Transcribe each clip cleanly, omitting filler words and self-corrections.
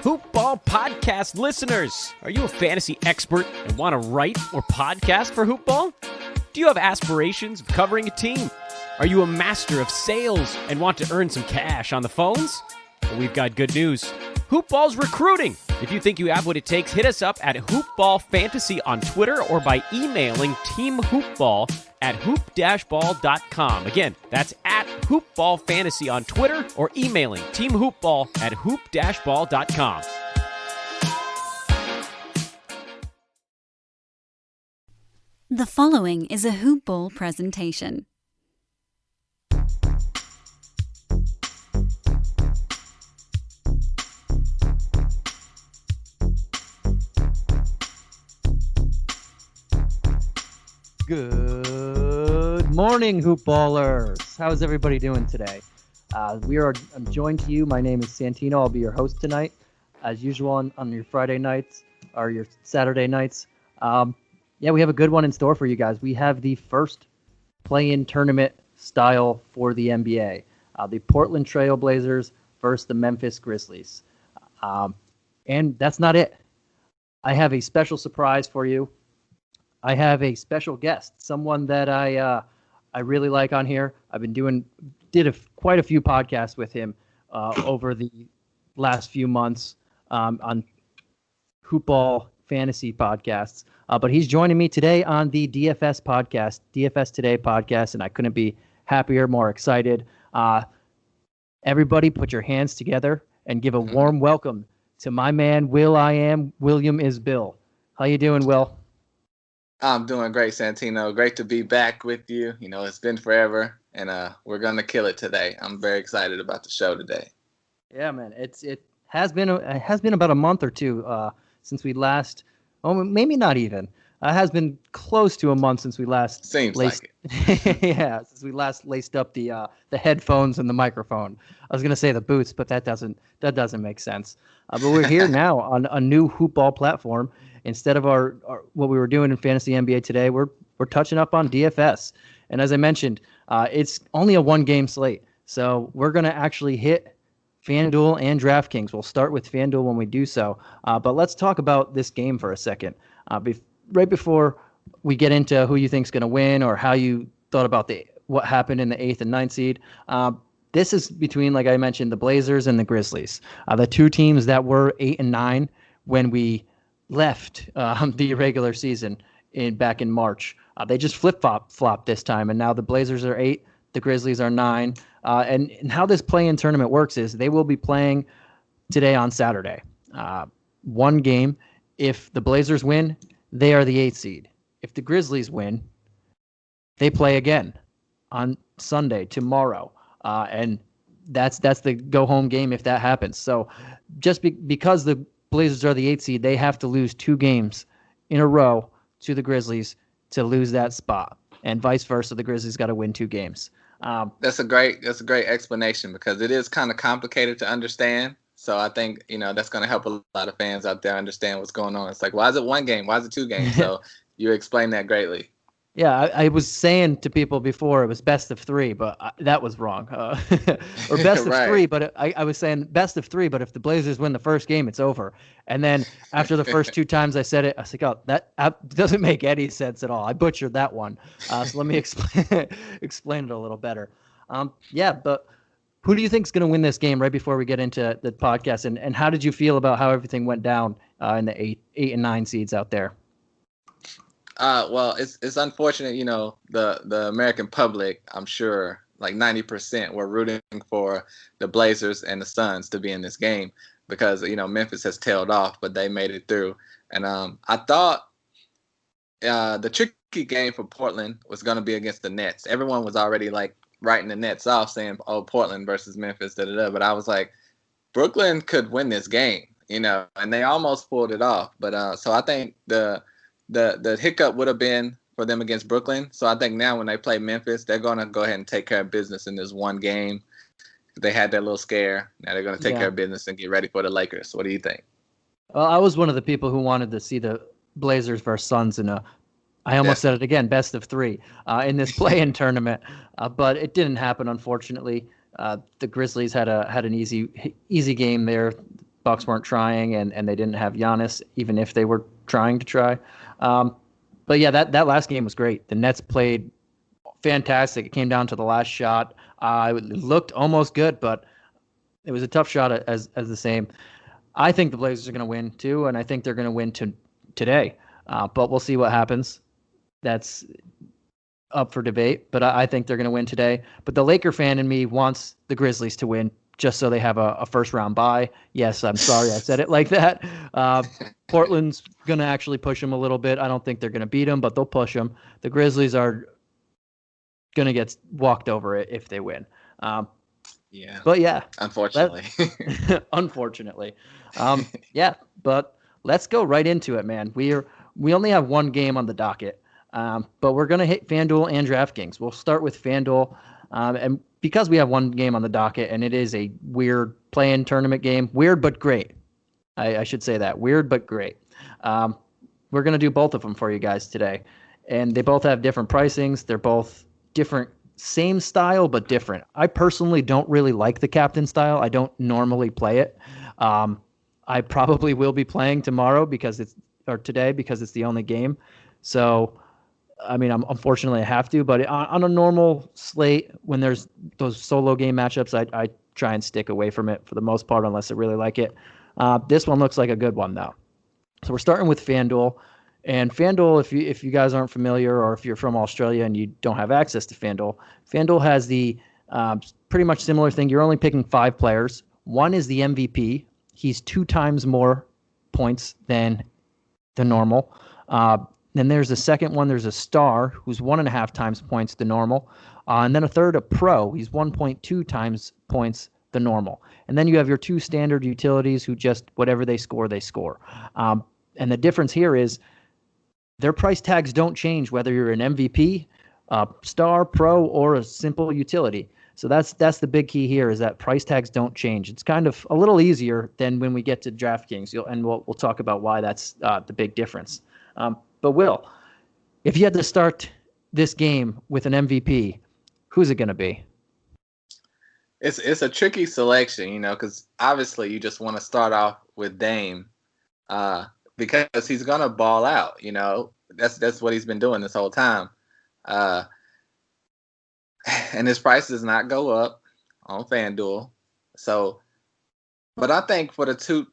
Hoop Ball Podcast listeners, are you a fantasy expert and want to write or podcast for Hoop Ball? Do you have aspirations of covering a team? Are you a master of sales and want to earn some cash on the phones? Well, we've got good news. Hoop Ball's recruiting. If you think you have what it takes, hit us up at Hoop Ball Fantasy on Twitter or by emailing teamhoopball@hoop-ball.com. Again, that's at Hoop Ball Fantasy on Twitter or emailing teamhoopball@hoop-ball.com. The following is a Hoop Ball presentation. Good morning, Hoop Ballers. How is everybody doing today? I'm joined to you. My name is Santino. I'll be your host tonight, as usual on your Friday nights or your Saturday nights. We have a good one in store for you guys. We have the first play-in tournament style for the NBA. The Portland Trail Blazers versus the Memphis Grizzlies. And that's not it. I have a special surprise for you. I have a special guest, someone that I really like on here. I've been did quite a few podcasts with him over the last few months on Hoop Ball fantasy podcasts. But he's joining me today on the DFS podcast, DFS Today podcast, and I couldn't be happier, more excited. Everybody put your hands together and give a warm welcome to my man, William is Bill. How you doing, Will? I'm doing great, Santino. Great to be back with you. You know, it's been forever, and we're going to kill it today. I'm very excited about the show today. Yeah, man. It has been about a month or two since we last. Oh, maybe not even. It has been close to a month since we last. Seems like it. Yeah, since we last laced up the headphones and the microphone. I was gonna say the boots, but that doesn't make sense. But we're here now on a new Hoop Ball platform. Instead of our what we were doing in Fantasy NBA today, we're touching up on DFS. And as I mentioned, it's only a one-game slate. So we're going to actually hit FanDuel and DraftKings. We'll start with FanDuel when we do so. But let's talk about this game for a second. Right before we get into who you think's going to win or how you thought about what happened in the 8th and 9th seed, this is between, like I mentioned, the Blazers and the Grizzlies. The two teams that were 8 and 9 when we left the regular season back in March. They just flip-flopped this time, and now the Blazers are 8, the Grizzlies are 9. And how this play-in tournament works is they will be playing today on Saturday. One game. If the Blazers win, they are the 8th seed. If the Grizzlies win, they play again on Sunday, tomorrow. And that's the go-home game if that happens. So just because the Blazers are the 8th seed, they have to lose 2 games in a row to the Grizzlies to lose that spot, and vice versa. The Grizzlies got to win 2 games. That's a great explanation because it is kind of complicated to understand. So I think that's going to help a lot of fans out there understand what's going on. It's like, why is it 1 game? Why is it 2 games? So you explained that greatly. Yeah, I was saying to people before it was best of 3, but that was wrong. Or best Right. of 3, but I was saying best of 3, but if the Blazers win the first game, it's over. And then after the first 2 times I said it, I was like, oh, that doesn't make any sense at all. I butchered that one. So let me explain it a little better. But who do you think is going to win this game right before we get into the podcast? And how did you feel about how everything went down in the 8 and 9 seeds out there? Well, it's unfortunate, the American public, I'm sure, like 90% were rooting for the Blazers and the Suns to be in this game because, Memphis has tailed off, but they made it through. And I thought the tricky game for Portland was going to be against the Nets. Everyone was already like writing the Nets off saying, oh, Portland versus Memphis, da-da-da. But I was like, Brooklyn could win this game, and they almost pulled it off. But so I think the hiccup would have been for them against Brooklyn. So I think now when they play Memphis, they're going to go ahead and take care of business in this one game. They had that little scare. Now they're going to take care of business and get ready for the Lakers. What do you think? Well, I was one of the people who wanted to see the Blazers versus Suns in I almost said it again, best of 3 in this play-in tournament. But it didn't happen, unfortunately. The Grizzlies had an easy game there. Bucks weren't trying and they didn't have Giannis, even if they were trying to try. But yeah, that last game was great. The Nets played fantastic. It came down to the last shot. It looked almost good, but it was a tough shot as the same. I think the Blazers are going to win too, and I think they're going to win today. But we'll see what happens. That's up for debate, but I think they're going to win today. But the Laker fan in me wants the Grizzlies to win just so they have a first round bye. Yes, I'm sorry I said it like that. Portland's going to actually push them a little bit. I don't think they're going to beat them, but they'll push them. The Grizzlies are going to get walked over it if they win. Yeah. But yeah. Unfortunately. Unfortunately. Yeah, but let's go right into it, man. We only have one game on the docket. But we're going to hit FanDuel and DraftKings. We'll start with FanDuel. And because we have one game on the docket and it is a weird play-in tournament game, weird but great. I should say that. Weird but great. We're going to do both of them for you guys today. And they both have different pricings. They're both different, same style but different. I personally don't really like the captain style. I don't normally play it. I probably will be playing tomorrow today because it's the only game. So I mean, unfortunately I have to, but on a normal slate, when there's those solo game matchups, I try and stick away from it for the most part, unless I really like it. This one looks like a good one though. So we're starting with FanDuel, and FanDuel, if you guys aren't familiar, or if you're from Australia and you don't have access to FanDuel has the pretty much similar thing. You're only picking 5 players. One is the MVP. He's 2 times more points than the normal. Then there's a second one. There's a star who's 1.5 times points the normal. And then a third, a pro. He's 1.2 times points the normal. And then you have your 2 standard utilities who just whatever they score, they score. And the difference here is their price tags don't change whether you're an MVP, star, pro, or a simple utility. So that's the big key here, is that price tags don't change. It's kind of a little easier than when we get to DraftKings, and we'll talk about why that's the big difference. But Will, if you had to start this game with an MVP, who's it going to be? It's a tricky selection, because obviously you just want to start off with Dame, because he's gonna ball out. That's what he's been doing this whole time, and his price does not go up on FanDuel. So, but I think for the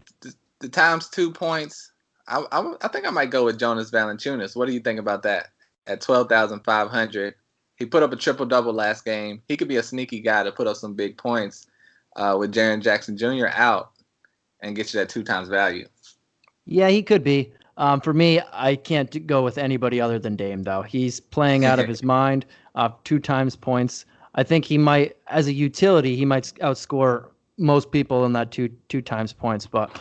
times 2 points. I think I might go with Jonas Valanciunas. What do you think about that? At 12,500, he put up a triple-double last game. He could be a sneaky guy to put up some big points with Jaren Jackson Jr. out and get you that 2 times value. Yeah, he could be. For me, I can't go with anybody other than Dame, though. He's playing out of his mind. 2 times points. I think he might, as a utility, he might outscore most people in that two times points. But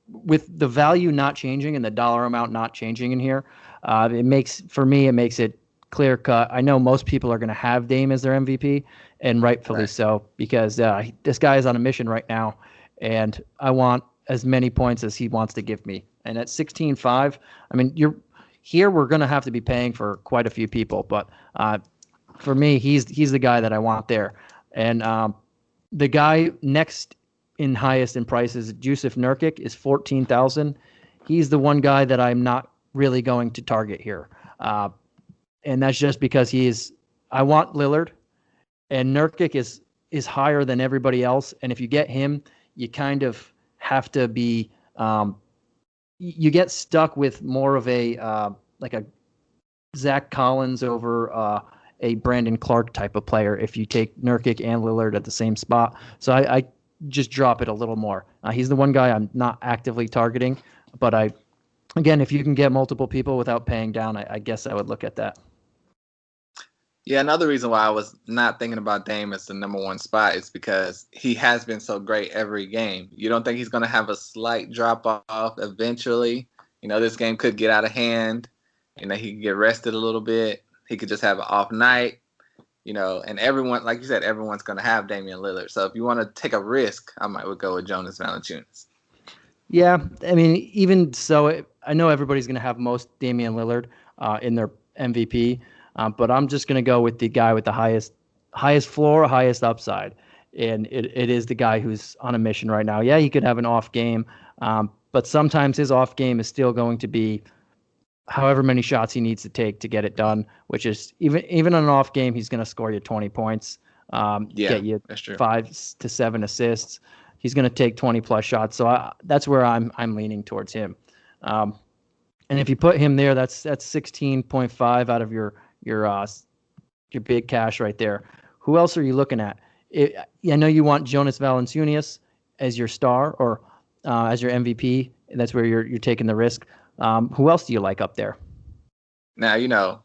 with the value not changing and the dollar amount not changing in here, it makes it clear cut. I know most people are going to have Dame as their MVP, and rightfully so, because this guy is on a mission right now, and I want as many points as he wants to give me. And at 16.5, I mean, we're going to have to be paying for quite a few people, but for me, he's the guy that I want there. And the guy next in highest in prices, Jusuf Nurkic, is 14,000. He's the one guy that I'm not really going to target here. And that's just because I want Lillard, and Nurkic is higher than everybody else. And if you get him, you kind of have to be, you get stuck with more of a Zach Collins over a Brandon Clark type of player if you take Nurkic and Lillard at the same spot. So I just drop it a little more. He's the one guy I'm not actively targeting, but again, if you can get multiple people without paying down, I guess I would look at that. Yeah, another reason why I was not thinking about Dame as the number 1 spot is because he has been so great every game. You don't think he's going to have a slight drop off eventually? This game could get out of hand. He could get rested a little bit. He could just have an off night. And everyone, like you said, everyone's going to have Damian Lillard. So if you want to take a risk, I would go with Jonas Valanciunas. Yeah, I mean, even so, I know everybody's going to have most Damian Lillard in their MVP, but I'm just going to go with the guy with the highest floor, highest upside. and it is the guy who's on a mission right now. Yeah, he could have an off game, but sometimes his off game is still going to be however many shots he needs to take to get it done, which is even on an off game, he's going to score you 20 points, get you 5 to 7 assists. He's going to take 20 plus shots. So that's where I'm leaning towards him. And if you put him there, that's 16.5 out of your big cash right there. Who else are you looking at? I know you want Jonas Valanciunas as your star or as your MVP. That's where you're taking the risk. Who else do you like up there? Now,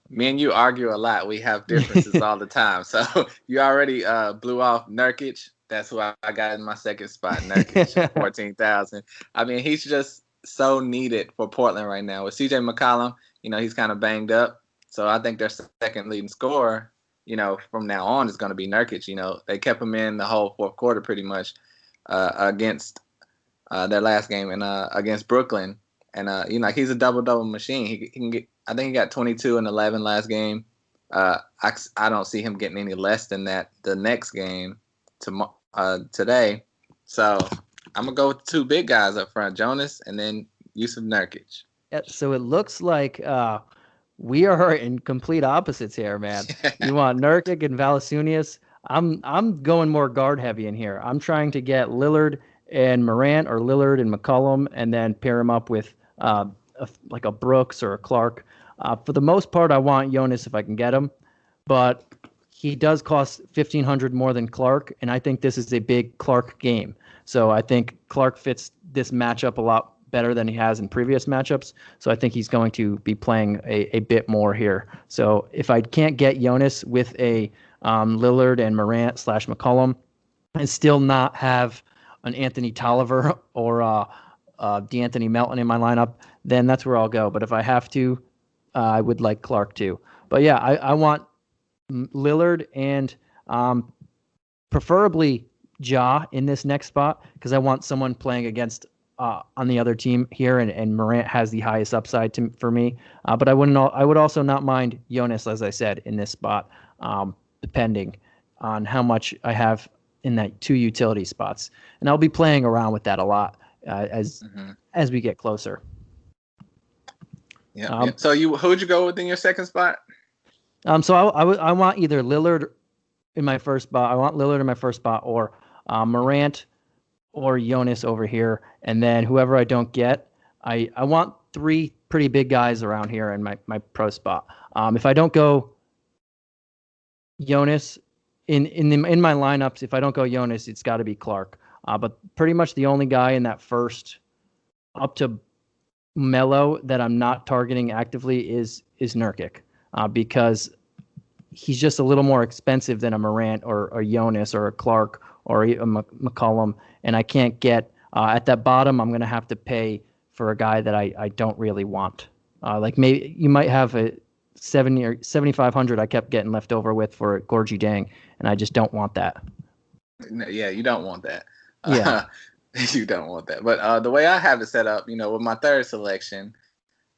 me and you argue a lot. We have differences all the time. So you already blew off Nurkic. That's who I got in my second spot, Nurkic, 14,000. I mean, he's just so needed for Portland right now. With CJ McCollum, he's kind of banged up. So I think their second leading scorer, from now on is going to be Nurkic. They kept him in the whole fourth quarter pretty much against their last game and against Brooklyn. And, he's a double-double machine. He can get, I think he got 22 and 11 last game. I don't see him getting any less than that the next game today. So I'm going to go with two big guys up front, Jonas and then Yusuf Nurkic. Yeah, so it looks like we are in complete opposites here, man. You want Nurkic and Valanciunas. I'm going more guard-heavy in here. I'm trying to get Lillard and Morant or Lillard and McCollum and then pair him up with like a Brooks or a Clark. For the most part, I want Jonas if I can get him, but he does cost $1,500 more than Clark, and I think this is a big Clark game. So I think Clark fits this matchup a lot better than he has in previous matchups. So I think he's going to be playing a bit more here. So if I can't get Jonas with a Lillard and Morant / McCollum and still not have an Anthony Tolliver or DeAnthony Melton in my lineup, then that's where I'll go. But if I have to, I would like Clark too. But yeah, I want Lillard and preferably Ja in this next spot because I want someone playing against on the other team here, and Morant has the highest upside for me. But I would also not mind Jonas, as I said, in this spot, depending on how much I have in that two utility spots, and I'll be playing around with that a lot as we get closer. Yeah. So who'd you go with in your second spot? So I want either Lillard in my first spot. I want Lillard in my first spot, or Morant, or Jonas over here, and then whoever I don't get, I want three pretty big guys around here in my pro spot. If I don't go Jonas in my lineups, if I don't go Jonas, it's got to be Clark. But pretty much the only guy in that first up to Melo that I'm not targeting actively is Nurkic, because he's just a little more expensive than a Morant or a Jonas or a Clark or a McCollum, and I can't get at that bottom. I'm going to have to pay for a guy that I don't really want. Like maybe you might have a 70 or 7,500 I kept getting left over with for Gorgie Dang, and I just don't want that. Yeah, you don't want that. Yeah. You don't want that. But the way I have it set up, with my third selection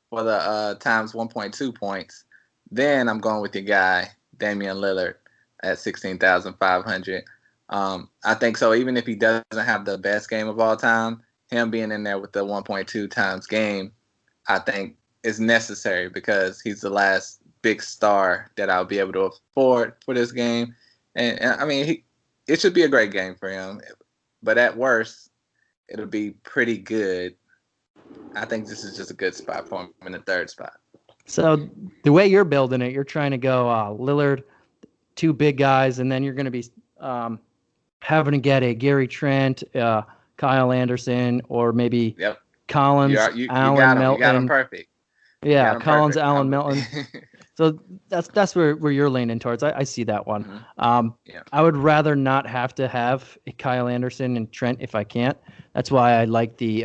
for the times 1.2 points, then I'm going with your guy, Damian Lillard, at 16,500. I think so. Even if he doesn't have the best game of all time, him being in there with the 1.2 times game, I think is necessary because he's the last big star that I'll be able to afford for this game. And I mean, it should be a great game for him. But at worst, it'll be pretty good. I think this is just a good spot for him in the third spot. So the way you're building it, you're trying to go Lillard, two big guys, and then you're going to be having to get a Gary Trent, Kyle Anderson, or maybe Collins, Allen, Melton. You got him perfect. Yeah, Collins, perfect. Allen, Melton. So that's where you're leaning towards. I see that one. I would rather not have to have a Kyle Anderson and Trent if I can't. That's why I like the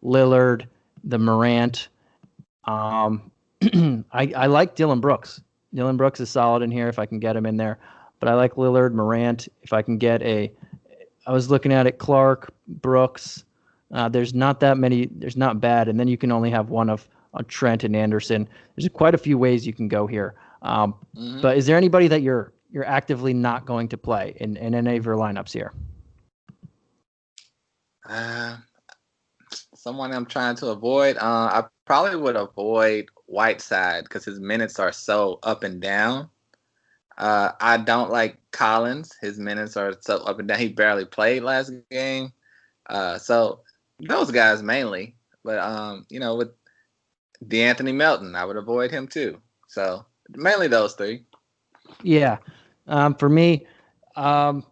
Lillard, the Morant. I like Dylan Brooks. Dylan Brooks is solid in here if I can get him in there. But I like Lillard, Morant. If I can get I was looking at it, Clark, Brooks. There's not that many. There's not bad. And then you can only have one of Trent and Anderson. There's quite a few ways you can go here. But is there anybody that you're you're actively not going to play in any of your lineups here? Someone I'm trying to avoid. I probably would avoid Whiteside because his minutes are so up and down. I don't like Collins. His minutes are so up and down. He barely played last game. So those guys mainly. But with DeAnthony Melton, I would avoid him too. So mainly those three. Yeah. For me, like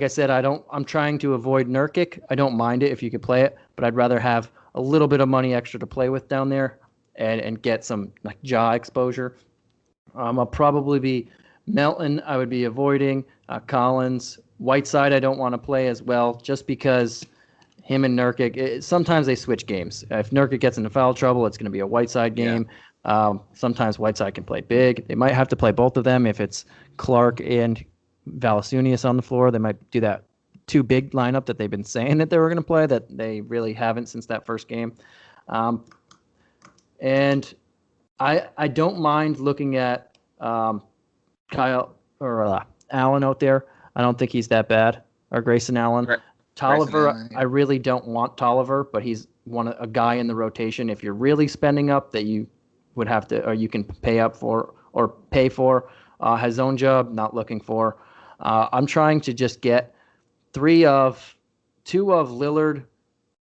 I said, I'm trying to avoid Nurkic. I don't mind it if you could play it, but I'd rather have a little bit of money extra to play with down there and get some like jaw exposure. I'll probably be Melton. I would be avoiding Collins. Whiteside, I don't want to play as well, just because him and Nurkic, sometimes they switch games. If Nurkic gets into foul trouble, it's going to be a Whiteside game. Yeah. Sometimes Whiteside can play big. They might have to play both of them if it's Clark and Valanciunas on the floor. They might do that too big lineup that they've been saying that they were going to play that they really haven't since that first game. And I don't mind looking at Kyle or Allen out there. I don't think he's that bad. Or Grayson Allen. Right. Tolliver, Allen, yeah. I really don't want Tolliver, but he's a guy in the rotation. If you're really spending up that you would have to, or you can pay up for or pay for. Has own job, not looking for. I'm trying to just get two of Lillard,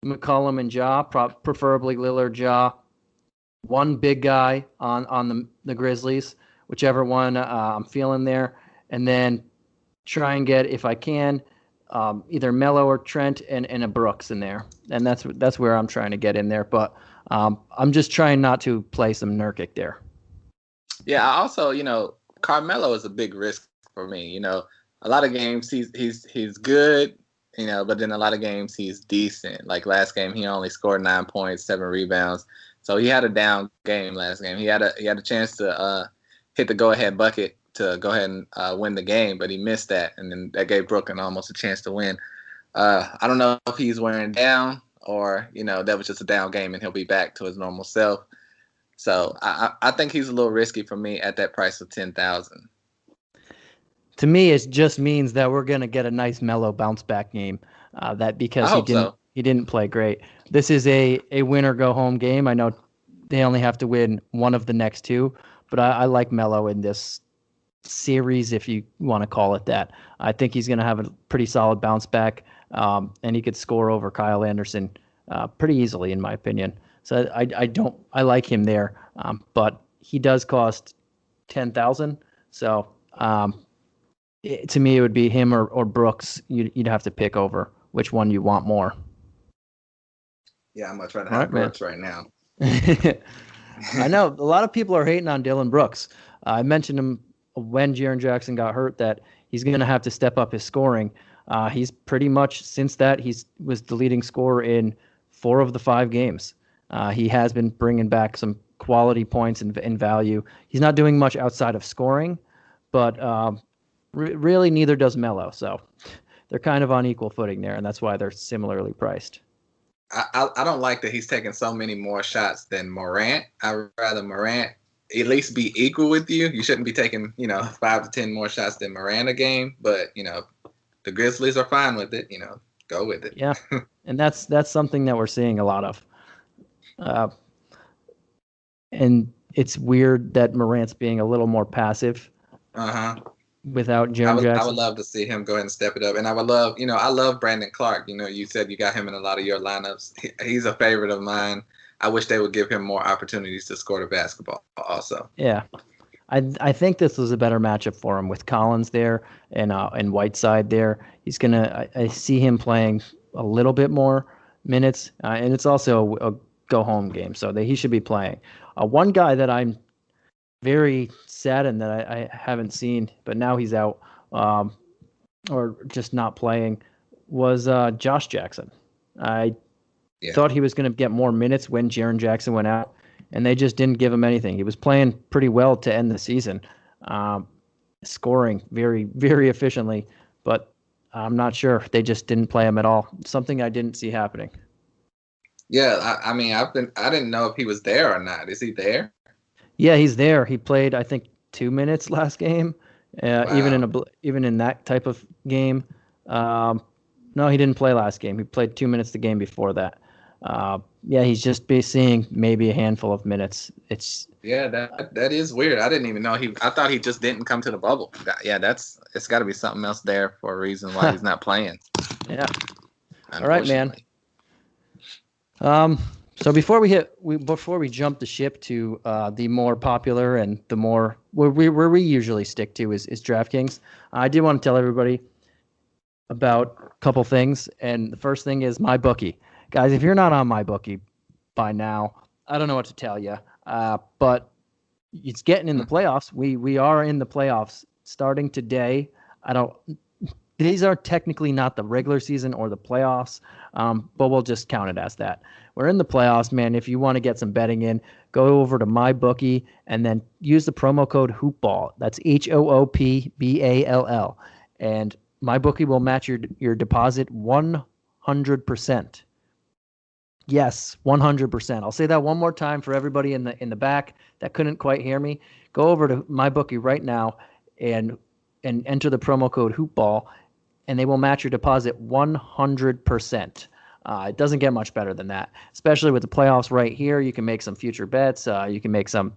McCollum, and Ja, preferably Lillard, Ja. One big guy on the Grizzlies, whichever one I'm feeling there, and then try and get, if I can, either Melo or Trent and a Brooks in there, and that's where I'm trying to get in there. But I'm just trying not to play some Nurkic there. Yeah, I also, Carmelo is a big risk for me. A lot of games he's good, but then a lot of games he's decent. Like last game, he only scored 9 points, 7 rebounds. So he had a down game last game. He had a chance to hit the go-ahead bucket to go ahead and win the game, but he missed that, and then that gave Brooklyn almost a chance to win. I don't know if he's wearing down or that was just a down game and he'll be back to his normal self. So I think he's a little risky for me at that price of $10,000. To me, it just means that we're gonna get a nice Melo bounce back game. That because he didn't play great. This is a win or go home game. I know they only have to win one of the next two, but I like Melo in this series, if you want to call it that. I think he's gonna have a pretty solid bounce back, and he could score over Kyle Anderson pretty easily, in my opinion. So I like him there, but he does cost $10,000. So to me, it would be him or Brooks. You'd have to pick over which one you want more. Yeah, I'm much rather have Brooks right now. I know a lot of people are hating on Dylan Brooks. I mentioned him when Jaren Jackson got hurt that he's going to have to step up his scoring. He's pretty much since that he was the leading scorer in 4 of the 5 games. He has been bringing back some quality points and value. He's not doing much outside of scoring, but really neither does Melo. So they're kind of on equal footing there, and that's why they're similarly priced. I don't like that he's taking so many more shots than Morant. I'd rather Morant at least be equal with you. You shouldn't be taking 5 to 10 more shots than Morant a game, but the Grizzlies are fine with it. Go with it. Yeah, and that's something that we're seeing a lot of. And it's weird that Morant's being a little more passive. Without Jaren Jackson. I would love to see him go ahead and step it up. And I would love, I love Brandon Clark. You said you got him in a lot of your lineups. He's a favorite of mine. I wish they would give him more opportunities to score the basketball also. Yeah. I think this was a better matchup for him with Collins there and Whiteside there. He's going to – I see him playing a little bit more minutes, and it's also a go-home game, so he should be playing. One guy that I'm very saddened that I haven't seen, but now he's out or just not playing, was Josh Jackson. I thought he was going to get more minutes when Jaren Jackson went out, and they just didn't give him anything. He was playing pretty well to end the season, scoring very, very efficiently, but I'm not sure. They just didn't play him at all. Something I didn't see happening. Yeah, I didn't know if he was there or not. Is he there? Yeah, he's there. He played, I think, 2 minutes last game, Wow. Even in that type of game. No, he didn't play last game. He played 2 minutes the game before that. Yeah, he's just be seeing maybe a handful of minutes. It's Yeah, that is weird. I didn't even know he. I thought he just didn't come to the bubble. Yeah, it's got to be something else there for a reason why he's not playing. yeah. All right, man. Unfortunately. So before we jump the ship to the more popular and the more where we usually stick to is DraftKings. I do want to tell everybody about a couple things, and the first thing is MyBookie. Guys, if you're not on MyBookie by now, I don't know what to tell you. But it's getting in the playoffs. We are in the playoffs starting today. These are technically not the regular season or the playoffs, but we'll just count it as that. We're in the playoffs, man. If you want to get some betting in, go over to MyBookie and then use the promo code HoopBall. That's HOOPBALL. And MyBookie will match your deposit 100%. Yes, 100%. I'll say that one more time for everybody in the back that couldn't quite hear me. Go over to MyBookie right now and enter the promo code HoopBall, and they will match your deposit 100%. It doesn't get much better than that, especially with the playoffs right here. You can make some future bets. You can make some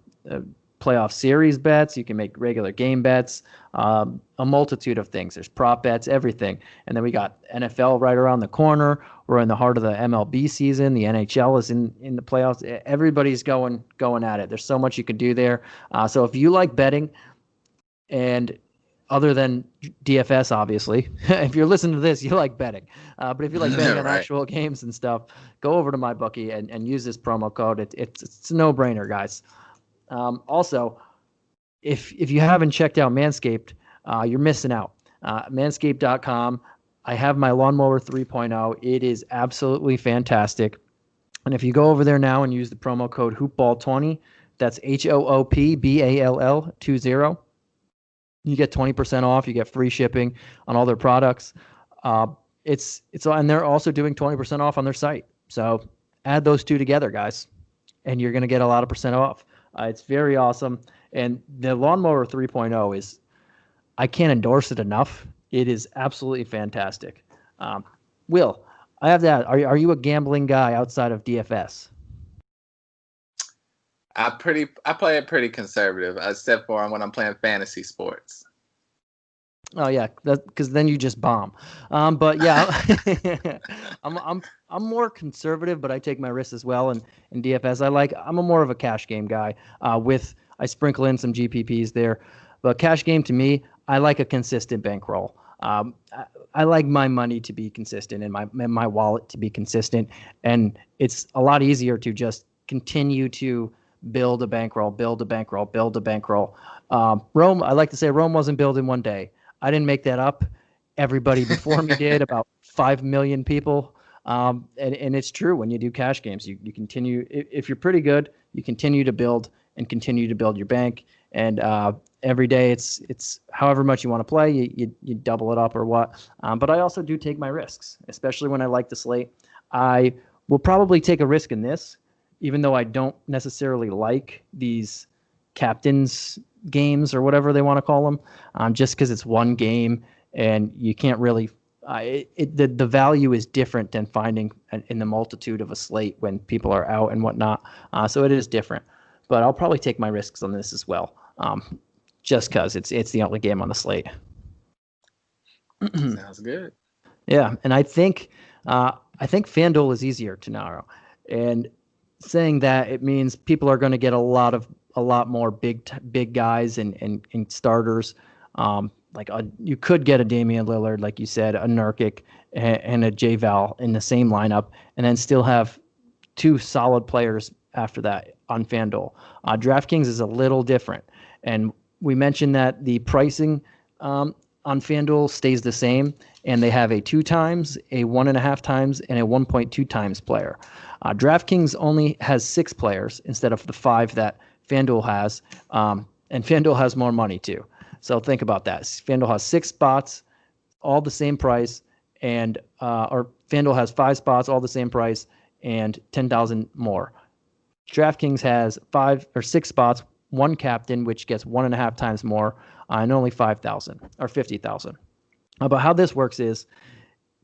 playoff series bets. You can make regular game bets, a multitude of things. There's prop bets, everything. And then we got NFL right around the corner. We're in the heart of the MLB season. The NHL is in the playoffs. Everybody's going at it. There's so much you can do there. So if you like betting, and other than DFS, obviously, if you're listening to this, you like betting. But if you like betting on Right. actual games and stuff, go over to MyBookie and use this promo code. It's a no-brainer, guys. Also, if you haven't checked out Manscaped, you're missing out. Manscaped.com. I have my Lawnmower 3.0. It is absolutely fantastic. And if you go over there now and use the promo code HoopBall20, that's HOOPBALL20, you get 20% off. You get free shipping on all their products. And they're also doing 20% off on their site. So add those two together, guys, and you're going to get a lot of percent off. It's very awesome. And the Lawnmower 3.0 is, I can't endorse it enough. It is absolutely fantastic. Will, I have that. Are you a gambling guy outside of DFS? I play it pretty conservative, except for when I'm playing fantasy sports. Oh yeah, because then you just bomb. But yeah, I'm more conservative, but I take my risks as well. And in DFS, I'm a more of a cash game guy. I sprinkle in some GPPs there, but cash game to me, I like a consistent bankroll. I like my money to be consistent and my wallet to be consistent, and it's a lot easier to just continue to build a bankroll. Rome, I like to say Rome wasn't built in one day. I didn't make that up. Everybody before me did, about 5 million people. And it's true when you do cash games. You continue, if you're pretty good, you continue to build your bank. And every day it's however much you want to play, you double it up or what. But I also do take my risks, especially when I like the slate. I will probably take a risk in this, even though I don't necessarily like these captains games or whatever they want to call them, just because it's one game and you can't really the value is different than finding in the multitude of a slate when people are out and whatnot. So it is different, but I'll probably take my risks on this as well, just because it's the only game on the slate. Sounds good. Yeah, and I think FanDuel is easier to narrow, and saying that, it means people are going to get a lot more big guys and starters. You could get a Damian Lillard, like you said, a Nurkic and a J-Val in the same lineup, and then still have two solid players after that on FanDuel. DraftKings is a little different, and we mentioned that the pricing on FanDuel stays the same, and they have a 2 times, a 1.5 times, and a 1.2 times player. DraftKings only has 6 players instead of the 5 that FanDuel has, and FanDuel has more money too. So think about that. FanDuel has 6 spots, all the same price, and or FanDuel has 5 spots, all the same price, and 10,000 more. DraftKings has 5 or 6 spots, 1 captain, which gets 1.5 times more, and only 5,000 or 50,000. But how this works is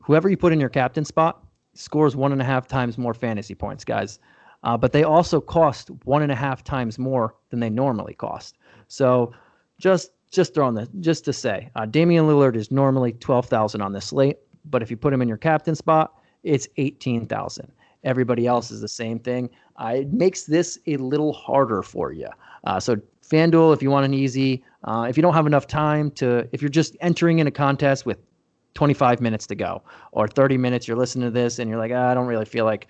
whoever you put in your captain spot scores 1.5 times more fantasy points, guys. But they also cost 1.5 times more than they normally cost. So just throwing this, just to say, Damian Lillard is normally 12,000 on this slate, but if you put him in your captain spot, it's 18,000. Everybody else is the same thing. It makes this a little harder for you. So FanDuel, if you want an easy, if you don't have enough time if you're just entering in a contest with 25 minutes to go or 30 minutes, you're listening to this and you're like, I don't really feel like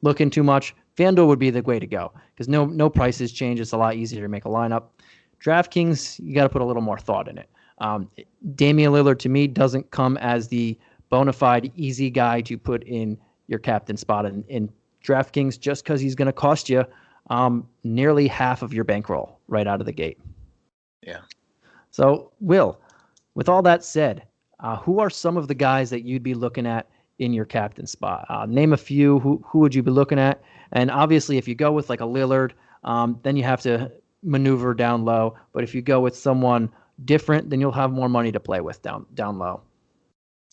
looking too much, FanDuel would be the way to go because no prices change. It's a lot easier to make a lineup. DraftKings, you got to put a little more thought in it. Damian Lillard, to me, doesn't come as the bona fide easy guy to put in your captain spot in DraftKings just because he's going to cost you nearly half of your bankroll right out of the gate. Yeah. So, Will, with all that said, who are some of the guys that you'd be looking at in your captain spot? Name a few. Who would you be looking at? And obviously, if you go with like a Lillard, then you have to maneuver down low. But if you go with someone different, then you'll have more money to play with down low.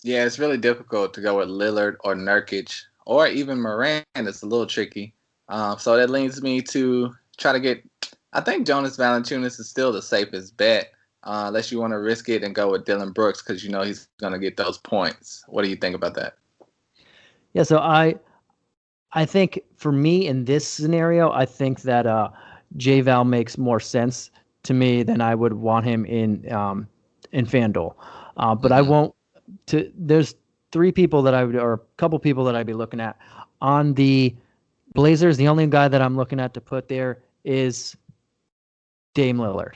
Yeah, it's really difficult to go with Lillard or Nurkic or even Morant. It's a little tricky. So that leads me to try to get – I think Jonas Valanciunas is still the safest bet unless you want to risk it and go with Dillon Brooks because you know he's going to get those points. What do you think about that? Yeah, so I think for me in this scenario, I think that J-Val makes more sense to me than I would want him in FanDuel. But I won't – there's three people that I would, or a couple people that I'd be looking at on the Blazers. The only guy that I'm looking at to put there is Dame Lillard.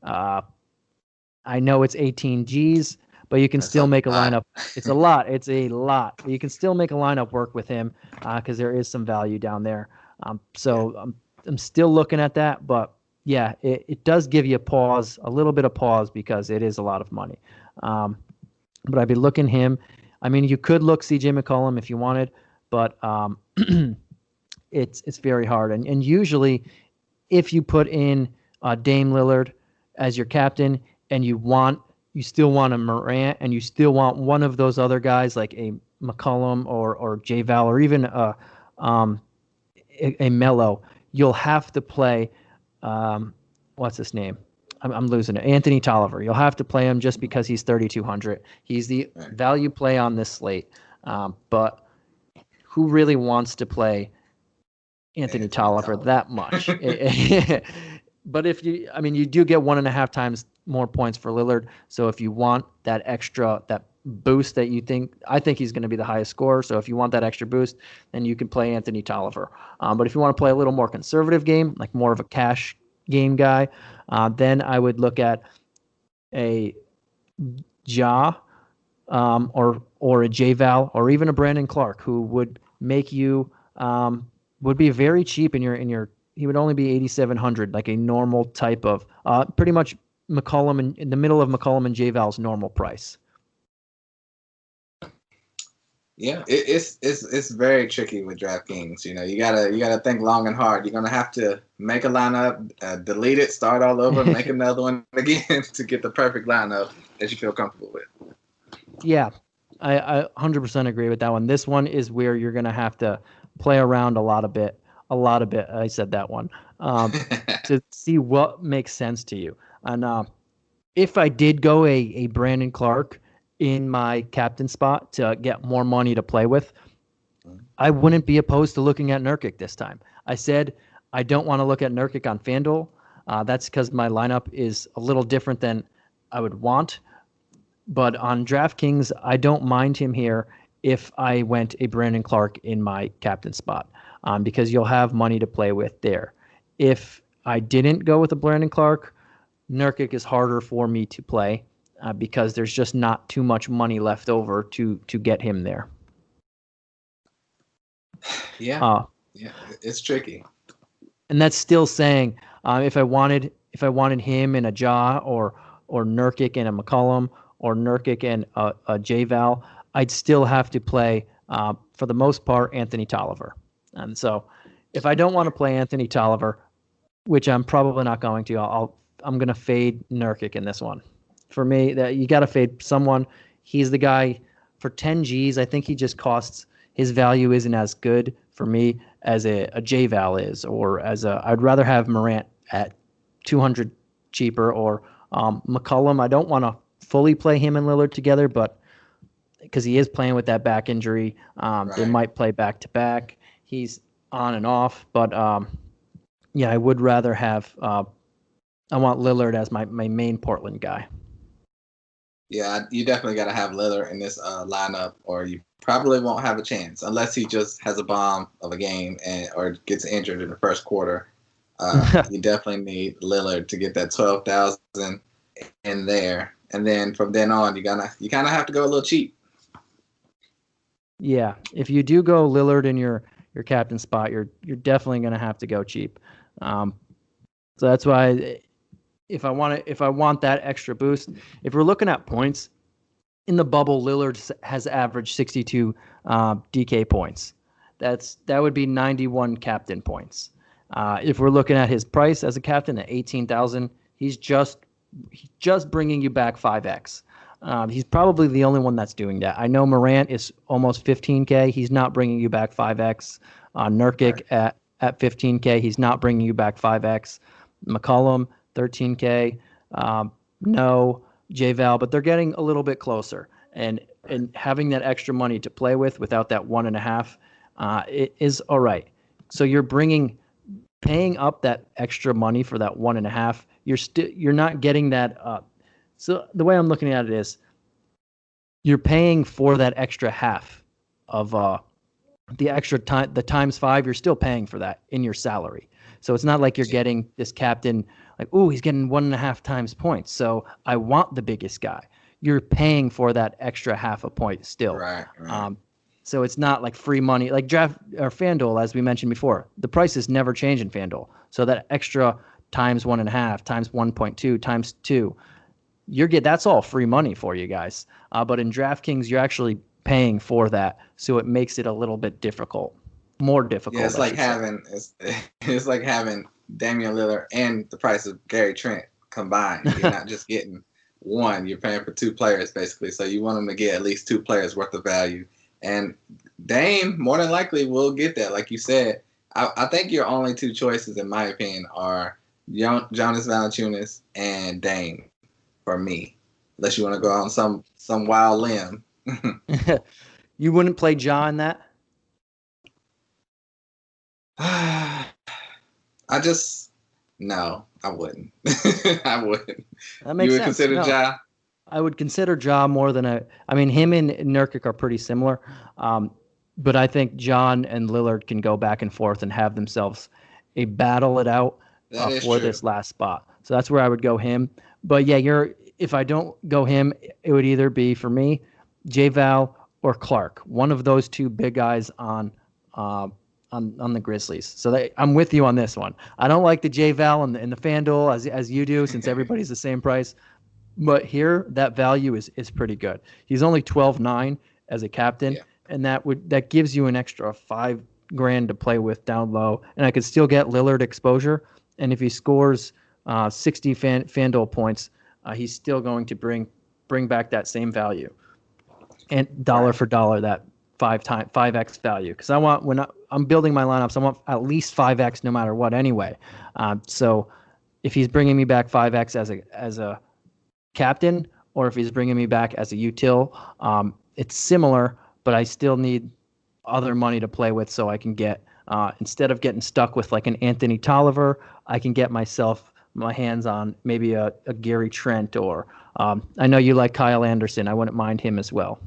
I know it's 18 G's, but you can still make a lineup. It's a lot. It's a lot. But you can still make a lineup work with him because there is some value down there. I'm still looking at that, but yeah, it does give you a little bit of pause because it is a lot of money. But I'd be looking him. I mean, you could look CJ McCollum if you wanted, but it's very hard. And usually, if you put in Dame Lillard as your captain, and you still want a Morant, and you still want one of those other guys like a McCollum or J-Val or even a Melo, you'll have to play. What's his name? I'm losing it. Anthony Tolliver. You'll have to play him just because he's 3,200. He's the value play on this slate. But who really wants to play Anthony Tolliver that much? But you do get 1.5 times more points for Lillard. So if you want that boost I think he's going to be the highest scorer. So if you want that extra boost, then you can play Anthony Tolliver. But if you want to play a little more conservative game, like more of a cash game guy, then I would look at a Ja or a J-Val or even a Brandon Clark, who would make you would be very cheap in your he would only be 8,700, like a normal type of pretty much McCollum in the middle of McCollum and J-Val's normal price. Yeah, it's very tricky with DraftKings. You know, you gotta think long and hard. You're gonna have to make a lineup, delete it, start all over, make another one again to get the perfect lineup that you feel comfortable with. Yeah, I 100% agree with that one. This one is where you're gonna have to play around a lot of bit. I said that one to see what makes sense to you. And if I did go a Brandon Clark in my captain spot to get more money to play with, I wouldn't be opposed to looking at Nurkic this time. I said I don't want to look at Nurkic on FanDuel. That's because my lineup is a little different than I would want. But on DraftKings, I don't mind him here if I went a Brandon Clark in my captain spot because you'll have money to play with there. If I didn't go with a Brandon Clark, Nurkic is harder for me to play. Because there's just not too much money left over to get him there. Yeah, it's tricky. And that's still saying if I wanted him in a Ja or Nurkic and a McCollum or Nurkic and a J-Val, I'd still have to play for the most part Anthony Tolliver. And so if I don't want to play Anthony Tolliver, which I'm probably not going to, I'll gonna fade Nurkic in this one. For me, that you got to fade someone. He's the guy for 10 Gs. I think he just costs. His value isn't as good for me as a J-Val is, or as a. I'd rather have Morant at 200 cheaper, or McCollum. I don't want to fully play him and Lillard together, but because he is playing with that back injury, they might play back to back. He's on and off, but yeah, I would rather have. I want Lillard as my main Portland guy. Yeah, you definitely got to have Lillard in this lineup, or you probably won't have a chance unless he just has a bomb of a game or gets injured in the first quarter. You definitely need Lillard to get that 12,000 in there, and then from then on, you kind of have to go a little cheap. Yeah, if you do go Lillard in your captain spot, you're definitely going to have to go cheap. So that's why. If I want that extra boost, if we're looking at points in the bubble, Lillard has averaged 62 DK points. That would be 91 captain points. If we're looking at his price as a captain at 18,000, he's just bringing you back 5x. He's probably the only one that's doing that. I know Morant is almost 15K. He's not bringing you back 5x. Nurkic at 15K, he's not bringing you back 5x. McCollum 13K, no J-Val, but they're getting a little bit closer. And having that extra money to play with without that 1.5, it is all right. So you're paying up that extra money for that 1.5. You're not getting that. So the way I'm looking at it is, you're paying for that extra half of the extra time, the times 5. You're still paying for that in your salary. So it's not like you're getting this captain like, oh, he's getting 1.5 times points, so I want the biggest guy. You're paying for that extra half a point still. Right. So it's not like free money. Like Draft or FanDuel, as we mentioned before, the prices never change in FanDuel. So that extra times 1.5, times 1.2, times 2, that's all free money for you guys. But in DraftKings, you're actually paying for that, so it makes it a little bit more difficult. Yeah, it's like having Damian Lillard and the price of Gary Trent combined. You're not just getting one; you're paying for 2 players basically. So you want them to get at least 2 players worth of value. And Dame, more than likely, will get that. Like you said, I think your only 2 choices, in my opinion, are Jonas Valanciunas and Dame for me. Unless you want to go on some wild limb. You wouldn't play Ja in that? No, I wouldn't. I wouldn't. That makes sense. You would consider Ja? I would consider Ja more than him and Nurkic are pretty similar. But I think John and Lillard can go back and forth and have themselves battle it out for this last spot. So that's where I would go him. But yeah, if I don't go him, it would either be for me, J-Val or Clark. One of those 2 big guys on the Grizzlies. So I'm with you on this one. I don't like the J-Val and the FanDuel as you do, since everybody's the same price. But here, that value is pretty good. He's only 12.9 as a captain, and that gives you an extra $5,000 to play with down low. And I could still get Lillard exposure. And if he scores 60 FanDuel points, he's still going to bring back that same value, and dollar for dollar that 5x value. Because when I'm building my lineups, I want at least 5x no matter what anyway. So if he's bringing me back 5x as a captain, or if he's bringing me back as a util, it's similar, but I still need other money to play with, so I can get instead of getting stuck with like an Anthony Tolliver, I can get my hands on maybe a Gary Trent, or I know you like Kyle Anderson. I wouldn't mind him as well.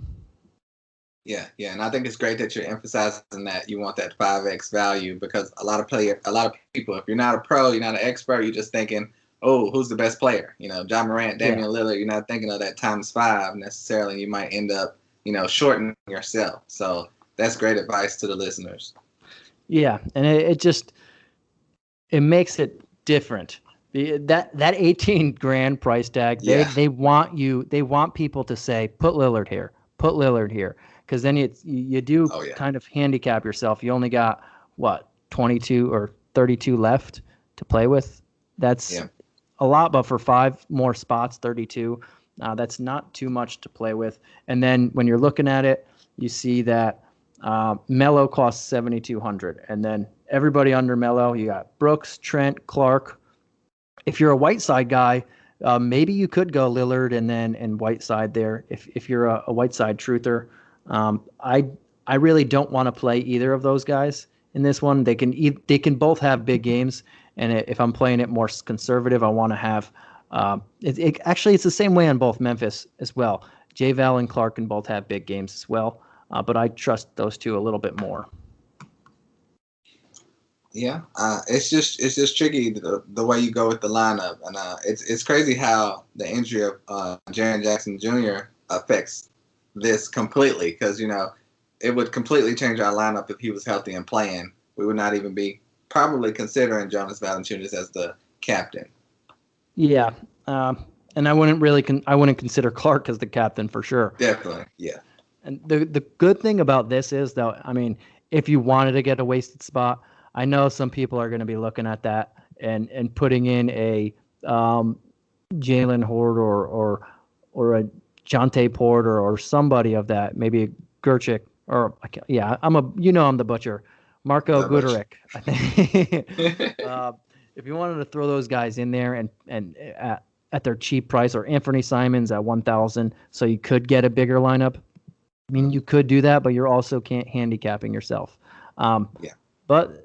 Yeah, and I think it's great that you're emphasizing that you want that 5x value, because a lot of people, if you're not a pro, you're not an expert, you're just thinking, oh, who's the best player? Ja Morant, Damian Lillard. You're not thinking of that times 5 necessarily. You might end up, shortening yourself. So that's great advice to the listeners. Yeah, and it makes it different. That $18,000 price tag, they want people to say, put Lillard here, because then you do kind of handicap yourself. You only got 22 or 32 left to play with. That's a lot, but for 5 more spots, 32, that's not too much to play with. And then when you're looking at it, you see that Melo costs 7,200, and then everybody under Melo, you got Brooks, Trent, Clark. If you're a Whiteside guy, maybe you could go Lillard and Whiteside there. If you're a Whiteside truther, I really don't want to play either of those guys in this one. They can both have big games, and if I'm playing it more conservative, I want to have. Actually, it's the same way on both Memphis as well. J-Val and Clark can both have big games as well, but I trust those two a little bit more. Yeah, it's just tricky the way you go with the lineup, and it's crazy how the injury of Jaren Jackson Jr. affects this completely, because it would completely change our lineup if he was healthy and playing. We would not even be probably considering Jonas Valentine as the captain. Yeah, and I wouldn't consider Clark as the captain for sure. Definitely, yeah. And the good thing about this is, though, I mean, if you wanted to get a wasted spot, I know some people are going to be looking at that and putting in a Jalen Horde or a Jonte Porter or somebody of that, maybe a Gerchik or I'm the butcher, Marco Guduric. I think if you wanted to throw those guys in there and at their cheap price, or Anthony Simons at 1,000, so you could get a bigger lineup. I mean, you could do that, but you're also can't handicapping yourself. But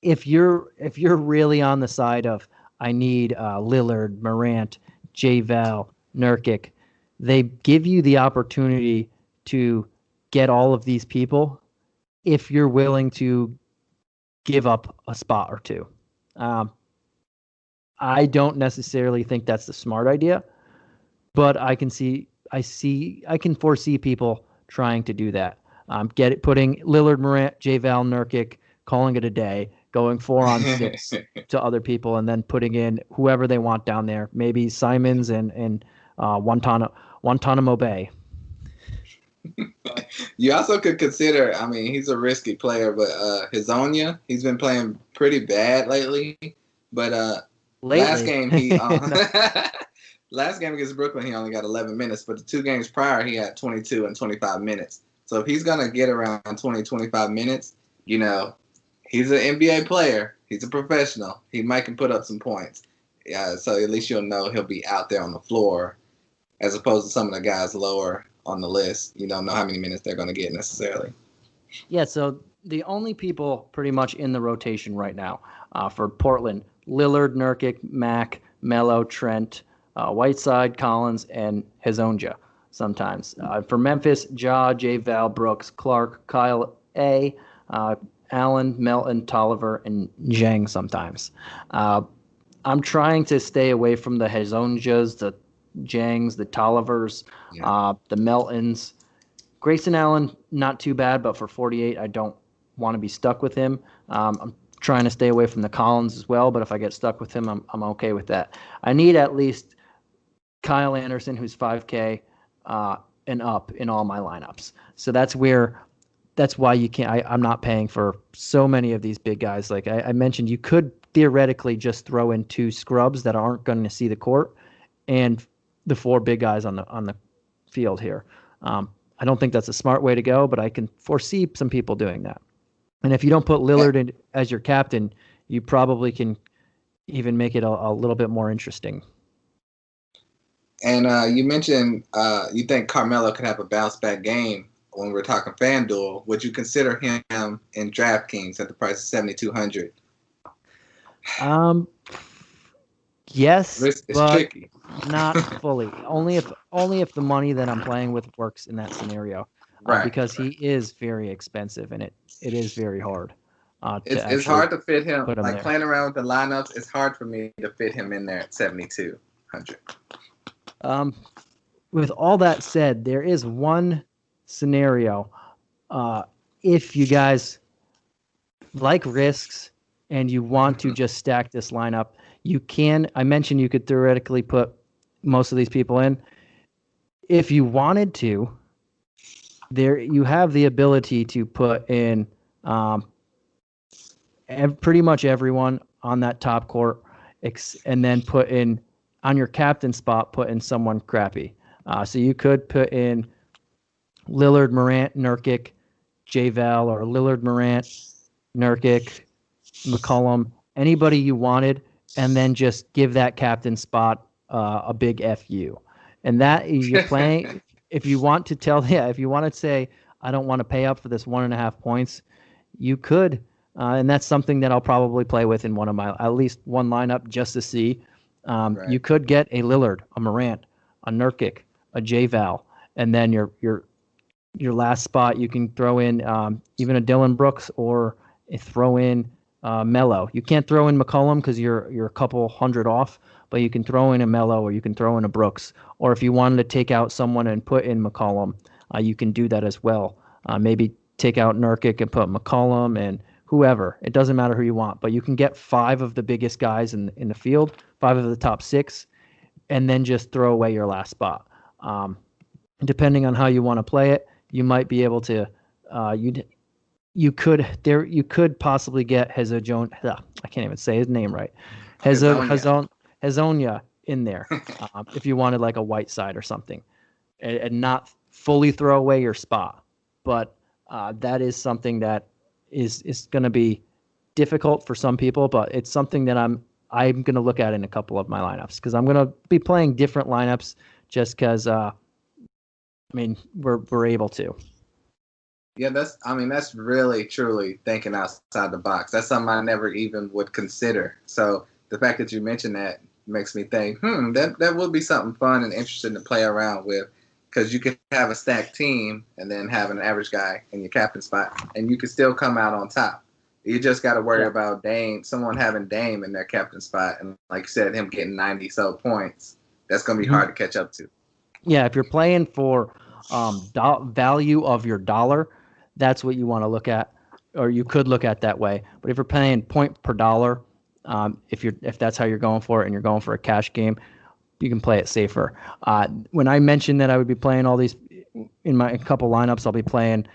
if you're really on the side of I need Lillard, Morant, J-Val, Nurkic, they give you the opportunity to get all of these people if you're willing to give up a spot or two. I don't necessarily think that's the smart idea, but I can foresee people trying to do that. Putting Lillard, Morant, J-Val, Nurkic, calling it a day, going 4-on-6 to other people, and then putting in whoever they want down there. Maybe Simons and Guantanamo Bay. You also could consider, I mean, he's a risky player, but Hizonia, he's been playing pretty bad lately. But last game last game against Brooklyn, he only got 11 minutes, but the 2 games prior, he had 22 and 25 minutes. So if he's going to get around 20, 25 minutes, he's an NBA player. He's a professional. He might can put up some points. So at least you'll know he'll be out there on the floor, as opposed to some of the guys lower on the list. You don't know how many minutes they're going to get necessarily. Yeah, so the only people pretty much in the rotation right now for Portland, Lillard, Nurkic, Mack, Melo, Trent, Whiteside, Collins, and Hezonja sometimes. For Memphis, Ja, J-Val, Brooks, Clark, Kyle A., Allen, Melton, Tolliver, and Zhang sometimes. I'm trying to stay away from the Hezonjas, the Zhangs, the Tollivers, the Meltons. Grayson Allen, not too bad, but for 48, I don't want to be stuck with him. I'm trying to stay away from the Collins as well, but if I get stuck with him, I'm okay with that. I need at least Kyle Anderson, who's 5K and up in all my lineups. So that's why you can't. I'm not paying for so many of these big guys. Like I mentioned, you could theoretically just throw in 2 scrubs that aren't going to see the court, and the 4 big guys on the field here. I don't think that's a smart way to go, but I can foresee some people doing that. And if you don't put Lillard in as your captain, you probably can even make it a little bit more interesting. And you mentioned you think Carmelo could have a bounce-back game when we're talking FanDuel. Would you consider him in DraftKings at the price of $7,200? Yes, it's but tricky. Not fully. Only if the money that I'm playing with works in that scenario. Right. Because he is very expensive, and it is very hard. It's hard to fit him. Like there. Playing around with the lineups, it's hard for me to fit him in there at 7,200. With all that said, there is one scenario. If you guys like risks and you want to just stack this lineup, you can. I mentioned you could theoretically put most of these people in. If you wanted to, you have the ability to put in pretty much everyone on that top court and then put in on your captain spot, put in someone crappy. So you could put in Lillard, Morant, Nurkic, J-Val, or Lillard, Morant, Nurkic, McCollum, anybody you wanted, and then just give that captain spot a big FU. And that you're playing, if you want to say, I don't want to pay up for this 1.5 points, you could. And that's something that I'll probably play with in one of my, at least one lineup just to see. Right. You could get a Lillard, a Morant, a Nurkic, a J-Val, and then your last spot you can throw in even a Dylan Brooks or throw in Melo. You can't throw in McCollum because you're a couple hundred off, but you can throw in a Melo or you can throw in a Brooks. Or if you wanted to take out someone and put in McCollum, you can do that as well. Maybe take out Nurkic and put McCollum and whoever. It doesn't matter who you want, but you can get 5 of the biggest guys in the field, 5 of the top 6, and then just throw away your last spot. Depending on how you want to play it, you might be able to. You could possibly get Jones. I can't even say his name right. Hezonja in there if you wanted like a white side or something, and not fully throw away your spot. But that is something that is going to be difficult for some people, but it's something that I'm going to look at in a couple of my lineups because I'm going to be playing different lineups just because we're able to. Yeah, that's really truly thinking outside the box. That's something I never even would consider. So the fact that you mentioned that makes me think, that would be something fun and interesting to play around with. Because you could have a stacked team and then have an average guy in your captain spot, and you could still come out on top. You just got to worry about someone having Dame in their captain spot, and like you said, him getting 90 points. That's going to be hard to catch up to. Yeah, if you're playing for value of your dollar, that's what you want to look at, or you could look at that way. But if you're paying point per dollar, if that's how you're going for it, and you're going for a cash game, you can play it safer. When I mentioned that I would be playing all these in my couple lineups, I'll be playing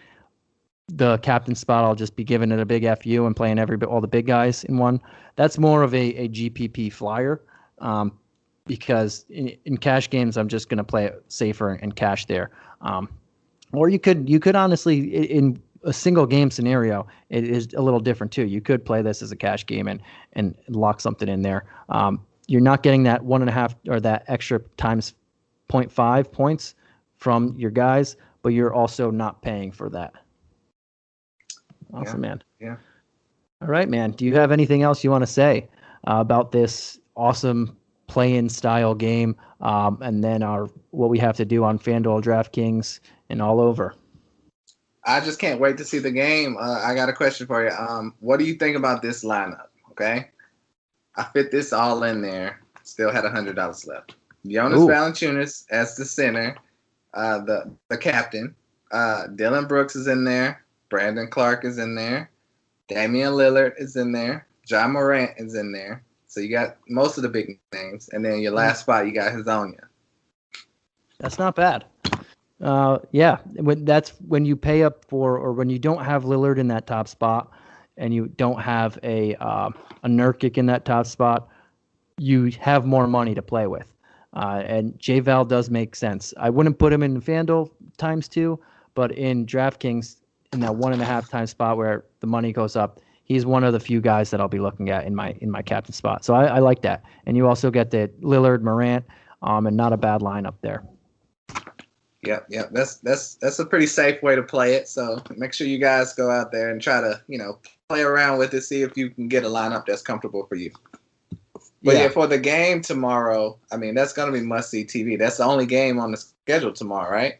the captain spot. I'll just be giving it a big FU and playing all the big guys in one. That's more of a GPP flyer because in cash games, I'm just going to play it safer and cash there. Or you could honestly, in a single game scenario, it is a little different too. You could play this as a cash game and lock something in there. You're not getting that 1.5 or that extra times 0.5 points from your guys, but you're also not paying for that. Awesome, man. Yeah. All right, man. Do you have anything else you want to say about this awesome play-in style game, and then what we have to do on FanDuel, DraftKings, and all over? I just can't wait to see the game. I got a question for you. What do you think about this lineup? Okay. I fit this all in there. Still had $100 left. Jonas Valanciunas as the center, the captain. Dylan Brooks is in there. Brandon Clark is in there. Damian Lillard is in there. John Morant is in there. So you got most of the big names. And then your last spot, you got Hezonja. That's not bad. That's when you pay up for, or when you don't have Lillard in that top spot, and you don't have a Nurkic in that top spot, you have more money to play with. And J-Val does make sense. I wouldn't put him in FanDuel ×2, but in DraftKings, in that 1.5 times spot where the money goes up, he's one of the few guys that I'll be looking at in my captain spot. So I like that. And you also get the Lillard, Morant, and not a bad lineup there. Yep. That's a pretty safe way to play it. So make sure you guys go out there and try to, play around with it, see if you can get a lineup that's comfortable for you. But yeah, for the game tomorrow, that's going to be must-see TV. That's the only game on the schedule tomorrow, right?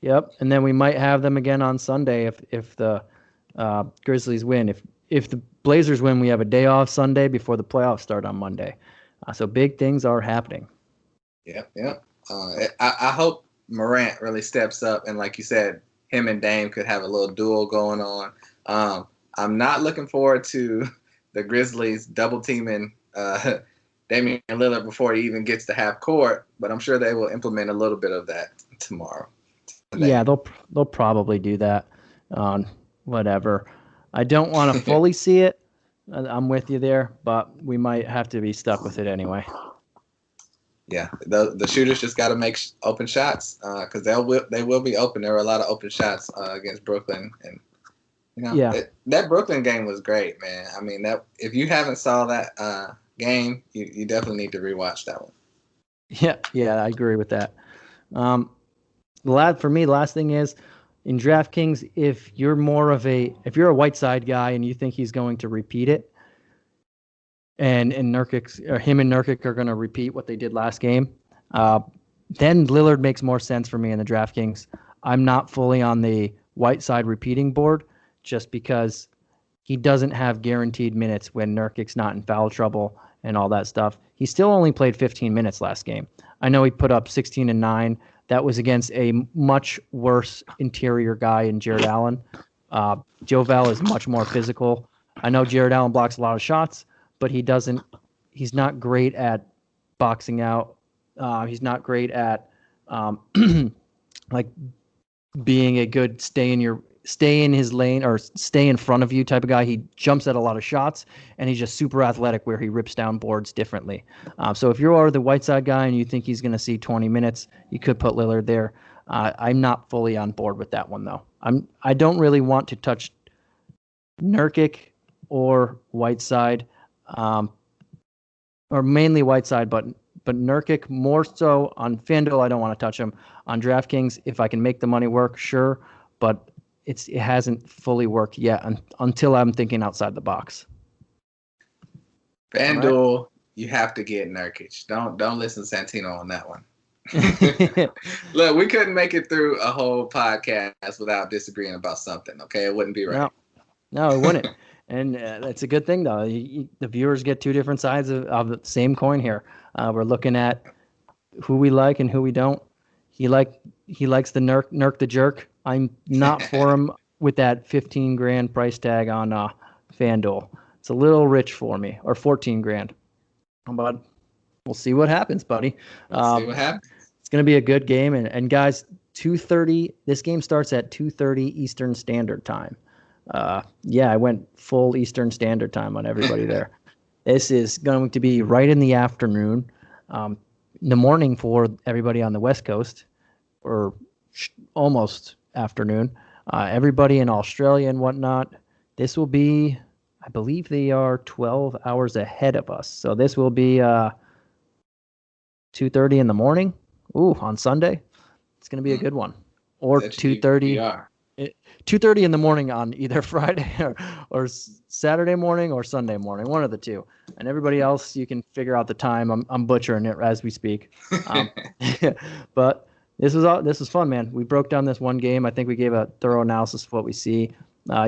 Yep, and then we might have them again on Sunday if the Grizzlies win. If the Blazers win, we have a day off Sunday before the playoffs start on Monday. So big things are happening. Yep. I hope Morant really steps up, and like you said, him and Dame could have a little duel going on. I'm not looking forward to the Grizzlies double teaming Damian Lillard before he even gets to half court, but I'm sure they will implement a little bit of that tomorrow. Yeah, they'll probably do that. Whatever. I don't want to fully see it, I'm with you there, but we might have to be stuck with it anyway. Yeah, the shooters just got to make open shots because they will be open. There were a lot of open shots against Brooklyn, and that Brooklyn game was great, man. I mean, that if you haven't saw that game, you definitely need to rewatch that one. Yeah, I agree with that. For me, last thing is in DraftKings, if you're a Whiteside guy and you think he's going to repeat it, and Nurkic or him and Nurkic are going to repeat what they did last game, then Lillard makes more sense for me in the DraftKings. I'm not fully on the Whiteside repeating board just because he doesn't have guaranteed minutes when Nurkic's not in foul trouble and all that stuff. He still only played 15 minutes last game. I know he put up 16 and 9. That was against a much worse interior guy in Jared Allen. Joe Val is much more physical. I know Jared Allen blocks a lot of shots, but he's not great at boxing out. He's not great at like being a good stay in his lane or stay in front of you type of guy. He jumps at a lot of shots, and he's just super athletic where he rips down boards differently. So if you are the Whiteside guy and you think he's going to see 20 minutes, you could put Lillard there. I'm not fully on board with that one, though. I don't really want to touch Nurkic or Whiteside, or mainly Whiteside, but Nurkic more so on FanDuel. I don't want to touch him. On DraftKings, if I can make the money work, sure, but it hasn't fully worked yet until I'm thinking outside the box. FanDuel, right. You have to get Nurkic. Don't listen to Santino on that one. Look, we couldn't make it through a whole podcast without disagreeing about something. Okay, it wouldn't be right. No, it wouldn't. And that's a good thing, though. The viewers get two different sides of the same coin here. We're looking at who we like and who we don't. He likes the Nurk the jerk. I'm not for him with that 15 grand price tag on FanDuel. It's a little rich for me, or 14 grand. But we'll see what happens, buddy. See what happens. It's going to be a good game. And guys, 2:30. This game starts at 2:30 Eastern Standard Time. I went full Eastern Standard Time on everybody there. This is going to be right in the afternoon, in the morning for everybody on the West Coast, or almost afternoon. Everybody in Australia and whatnot, this will be, I believe they are 12 hours ahead of us. So this will be 2:30 in the morning. Ooh, on Sunday. It's going to be a good one. Or 2:30. 2:30 in the morning on either Friday or Saturday morning or Sunday morning, one of the two. And everybody else, you can figure out the time. I'm butchering it as we speak. But this was fun, man. We broke down this one game. I think we gave a thorough analysis of what we see.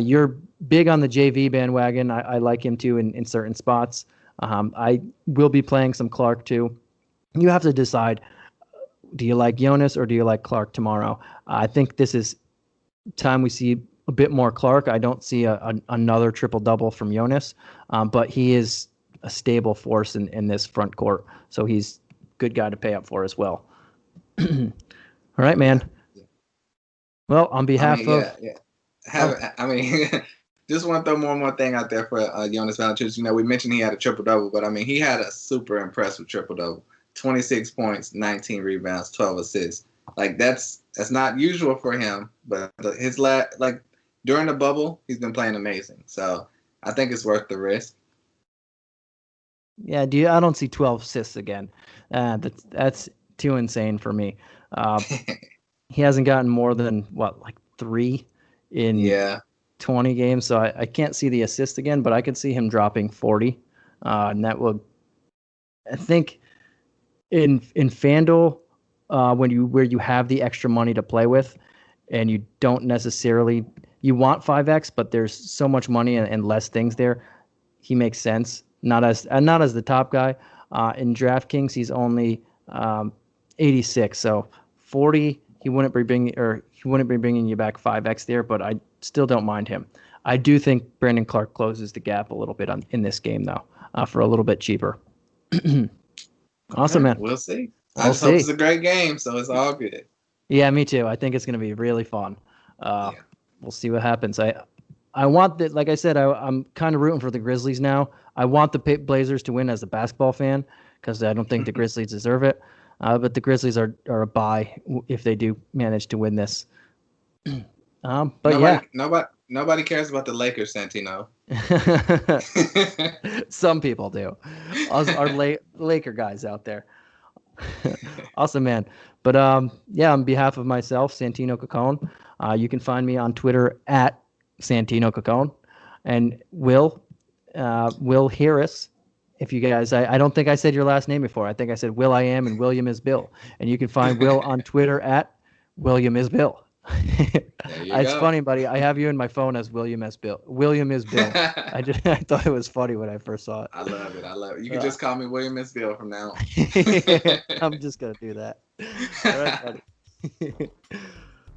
You're big on the JV bandwagon. I like him too in certain spots. I will be playing some Clark too. You have to decide, do you like Jonas or do you like Clark tomorrow? I think this is time we see a bit more Clark. I don't see another triple-double from Jonas, but he is a stable force in this front court, so he's a good guy to pay up for as well. All right, man. Well, on behalf just want to throw one more thing out there for Jonas Valentine. We mentioned he had a triple-double, but, he had a super impressive triple-double. 26 points, 19 rebounds, 12 assists. Like, that's not usual for him, but during the bubble, he's been playing amazing. So I think it's worth the risk. Yeah, I don't see 12 assists again. That's too insane for me. He hasn't gotten more than 3 in 20 games, so I can't see the assist again, but I could see him dropping 40. And that would, I think, in FanDuel, where you have the extra money to play with, and you don't necessarily, you want 5x, but there's so much money and less things there, he makes sense. Not as the top guy. In DraftKings, he's only 86, so 40. He wouldn't be bringing you back 5x there, but I still don't mind him. I do think Brandon Clark closes the gap a little bit in this game though, for a little bit cheaper. Awesome, man. We'll see. I just hope it's a great game, so it's all good. Yeah, me too. I think it's going to be really fun. We'll see what happens. I want that. Like I said, I'm kind of rooting for the Grizzlies now. I want the Blazers to win as a basketball fan because I don't think the Grizzlies deserve it. But the Grizzlies are a bye if they do manage to win this. But nobody cares about the Lakers, Santino. Some people do. Us, our Laker guys out there. Awesome, man. But yeah, on behalf of myself, Santino Caccone, you can find me on Twitter at Santino Caccone, and Will Harris. If you guys, I don't think I said your last name before. I think I said Will I Am and William is Bill. And you can find Will on Twitter at William is Bill. It's funny, buddy. I have you in my phone as William is Bill. William is Bill. I thought it was funny when I first saw it. I love it. You can just call me William is Bill from now on. I'm just gonna do that. All right, buddy.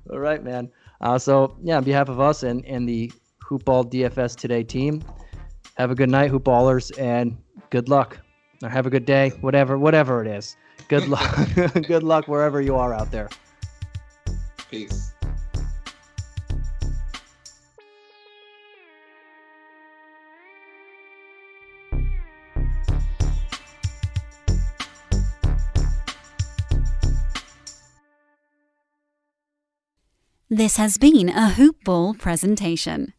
All right, man. So yeah, on behalf of us and the Hoopball DFS Today team, have a good night, Hoopballers, and good luck. Or have a good day, whatever it is. Good luck. Good luck wherever you are out there. Peace. This has been a Hoopball presentation.